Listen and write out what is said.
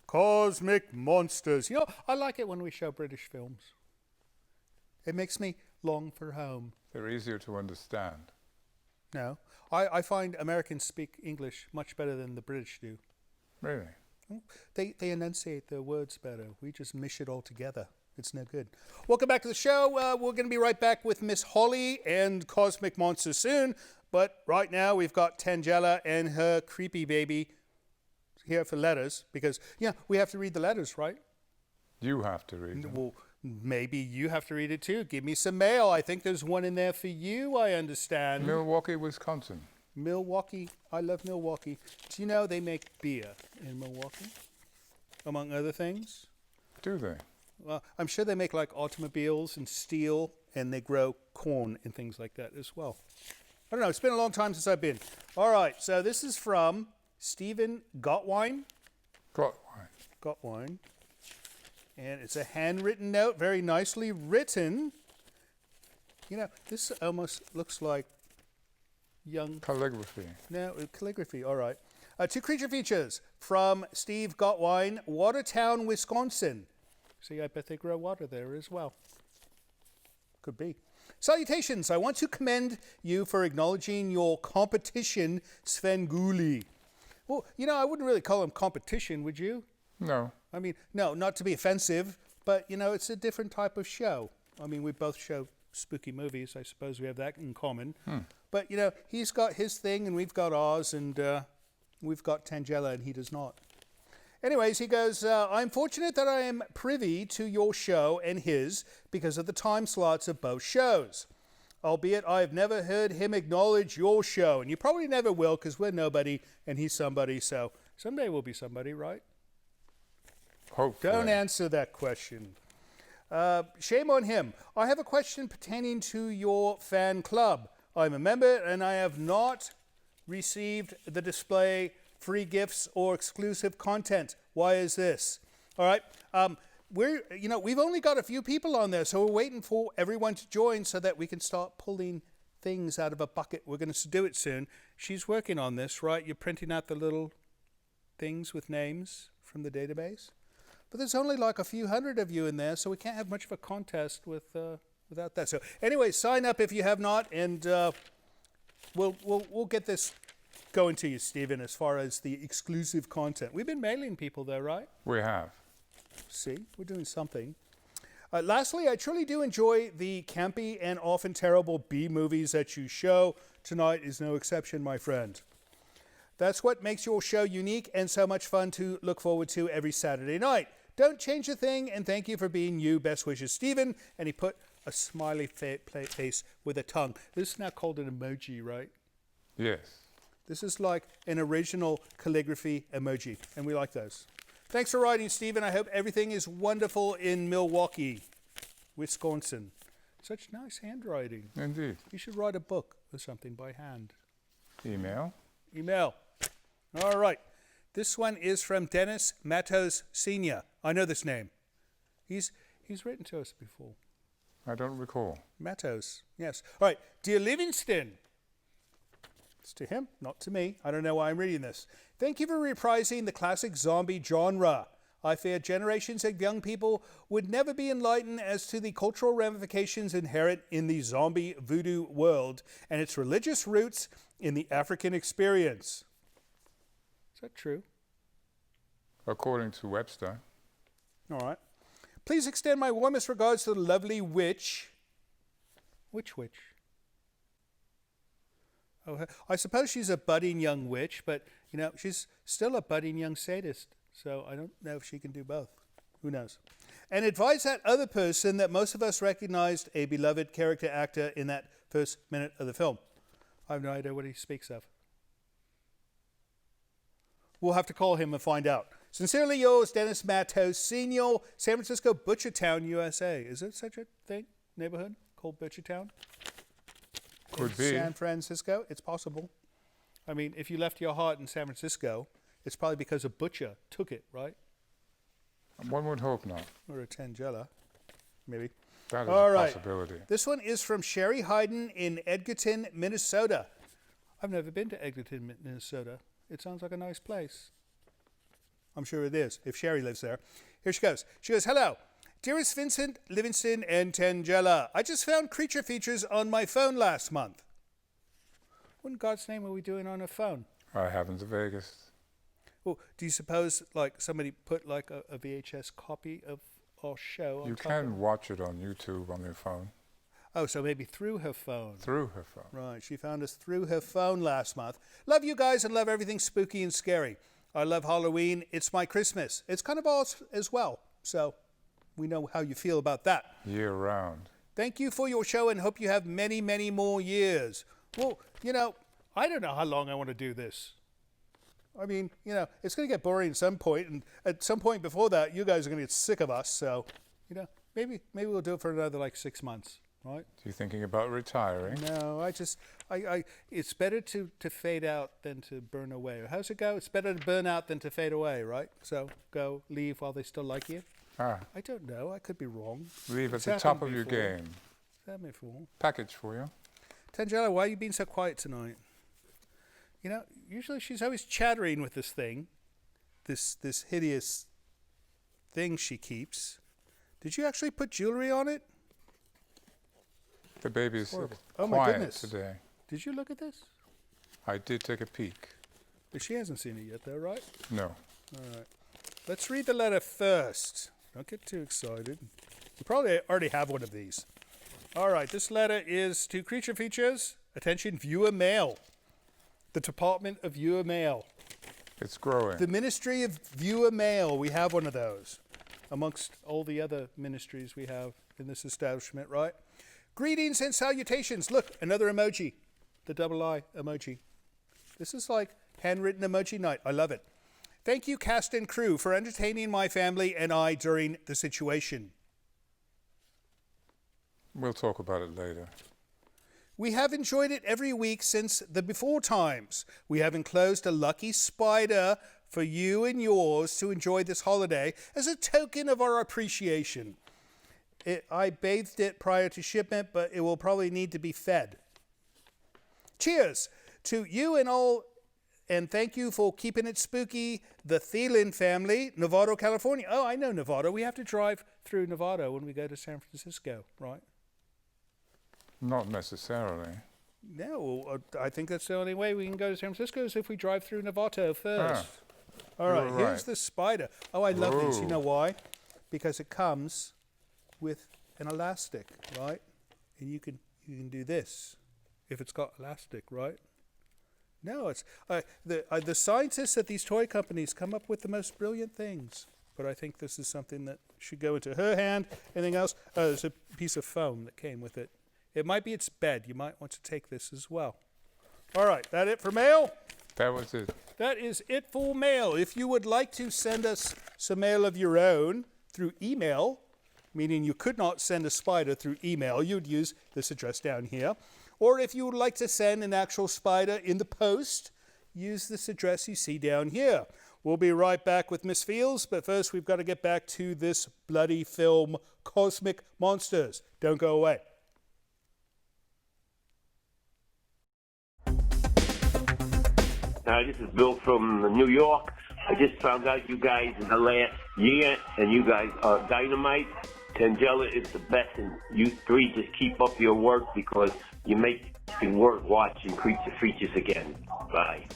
Cosmic monsters. You know, I like it when we show British films. It makes me long for home. They're easier to understand. No, I find Americans speak English much better than the British do. Really? They enunciate their words better. We just mish it all together. It's no good. Welcome back to the show. We're going to be right back with Miss Holly and Cosmic Monsters soon. But right now we've got Tangela and her creepy baby here for letters. Because, yeah, we have to read the letters, right? You have to read them. Well, maybe you have to read it too. Give me some mail. I think there's one in there for you, I understand. Milwaukee, Wisconsin. Milwaukee. I love Milwaukee. Do you know they make beer in Milwaukee? Among other things? Do they? Well, I'm sure they make like automobiles and steel, and they grow corn and things like that as well. I don't know. It's been a long time since I've been. All right. So this is from Stephen Gottwine. Gottwine. And it's a handwritten note, very nicely written. You know, this almost looks like young... Calligraphy. No, calligraphy. All right. Two creature features from Steve Gottwine, Watertown, Wisconsin. See, I bet they grow water there as well. Could be. Salutations. I want to commend you for acknowledging your competition, Sven Guli. Well, you know, I wouldn't really call him competition, would you? No. I mean, no, not to be offensive, but, you know, it's a different type of show. I mean, we both show spooky movies. I suppose we have that in common. But, you know, he's got his thing and we've got ours, and we've got Tangela and he does not. Anyways, he goes, I'm fortunate that I am privy to your show and his because of the time slots of both shows. Albeit I have never heard him acknowledge your show. And you probably never will because we're nobody and he's somebody. So someday we'll be somebody, right? Hopefully. Don't answer that question. Shame on him. I have a question pertaining to your fan club. I'm a member and I have not received the display free gifts or exclusive content. Why is this? All right. We've only got a few people on there, so we're waiting for everyone to join so that we can start pulling things out of a bucket. We're going to do it soon. She's working on this, right? You're printing out the little things with names from the database. But there's only like a few hundred of you in there, so we can't have much of a contest without that. So anyway, sign up if you have not, and we'll get this going to you, Stephen, as far as the exclusive content. We've been mailing people there, right? We have. See, we're doing something. Lastly, I truly do enjoy the campy and often terrible B movies that you show. Tonight is no exception, my friend. That's what makes your show unique and so much fun to look forward to every Saturday night. Don't change a thing, and thank you for being you. Best wishes, Stephen. And he put a smiley face with a tongue. This is now called an emoji, right? Yes. This is like an original calligraphy emoji, and we like those. Thanks for writing, Stephen. I hope everything is wonderful in Milwaukee, Wisconsin. Such nice handwriting. Indeed. You should write a book or something by hand. Email. All right. This one is from Dennis Matos Sr. I know this name. He's written to us before. I don't recall. Matos, yes. All right. Dear Livingston. It's to him, not to me. I don't know why I'm reading this. Thank you for reprising the classic zombie genre. I fear generations of young people would never be enlightened as to the cultural ramifications inherent in the zombie voodoo world and its religious roots in the African experience. Is that true? According to Webster. All right. Please extend my warmest regards to the lovely witch. Which witch? Oh, I suppose she's a budding young witch, but, you know, she's still a budding young sadist. So I don't know if she can do both. Who knows? And advise that other person that most of us recognized a beloved character actor in that first minute of the film. I have no idea what he speaks of. We'll have to call him and find out. Sincerely yours, Dennis Matos, Senior, San Francisco, Butchertown, USA. Is there such a thing, neighborhood called Butchertown? Could be. San Francisco? It's possible. I mean, if you left your heart in San Francisco, it's probably because a butcher took it, right? One would hope not. Or a Tangela, maybe. That is All a right. possibility. This one is from Sherry Hayden in Edgerton, Minnesota. I've never been to Edgerton, Minnesota. It sounds like a nice place. I'm sure it is, if Sherry lives there. Here she goes. She goes, hello. Dearest Vincent, Livingston, and Tangela, I just found creature features on my phone last month. What in God's name are we doing on a phone? I haven't to Vegas. Well, do you suppose like somebody put like a VHS copy of our show on You top can watch it on YouTube on your phone. Oh, so maybe through her phone. Through her phone. Right, she found us through her phone last month. Love you guys and love everything spooky and scary. I love Halloween. It's my Christmas. It's kind of ours as well. So we know how you feel about that. Year round. Thank you for your show and hope you have many, many more years. Well, you know, I don't know how long I want to do this. I mean, you know, it's going to get boring at some point. And at some point before that, you guys are going to get sick of us. So, you know, maybe we'll do it for another like 6 months. Right? So you're thinking about retiring? No, it's better to fade out than to burn away. How's it go? It's better to burn out than to fade away, right? So leave while they still like you. Ah. I don't know. I could be wrong. Leave at the top of your game. It's happened before. Package for you. Tangela, why are you being so quiet tonight? You know, usually she's always chattering with this thing, this hideous thing she keeps. Did you actually put jewelry on it? The baby's Oh my quiet goodness. today. Did you look at this? I did take a peek. But she hasn't seen it yet, though, right? No. All right. Let's read the letter first. Don't get too excited. You probably already have one of these. All right. This letter is to Creature Features. Attention, viewer mail. The Department of Viewer Mail. It's growing. The Ministry of Viewer Mail. We have one of those amongst all the other ministries we have in this establishment, right? Greetings and salutations. Look, another emoji. The double I emoji. This is like handwritten emoji night. I love it. Thank you, cast and crew, for entertaining my family and I during the situation. We'll talk about it later. We have enjoyed it every week since the before times. We have enclosed a lucky spider for you and yours to enjoy this holiday as a token of our appreciation. I bathed it prior to shipment, but it will probably need to be fed. Cheers to you and all, and thank you for keeping it spooky. The Thielen family, Novato, California. Oh, I know Novato. We have to drive through Novato when we go to San Francisco, right? Not necessarily. No, I think that's the only way we can go to San Francisco is if we drive through Novato first. All right, you're here's right. the spider. Oh, I love these. You Ooh. know why? Because it comes with an elastic, right? And you can do this if it's got elastic, right? No, it's the scientists at these toy companies come up with the most brilliant things. But I think this is something that should go into her hand. Anything else? There's a piece of foam that came with it. It might be its bed. You might want to take this as well. All right, that it for mail? That was it. That is it for mail. If you would like to send us some mail of your own through email, meaning you could not send a spider through email, you'd use this address down here. Or if you would like to send an actual spider in the post, use this address you see down here. We'll be right back with Miss Fields, but first we've got to get back to this bloody film, Cosmic Monsters. Don't go away. Hi, this is Bill from New York. I just found out you guys in the last year, and you guys are dynamite. Tangela is the best, and you three just keep up your work because you make it worth watching Creature Features again. Bye.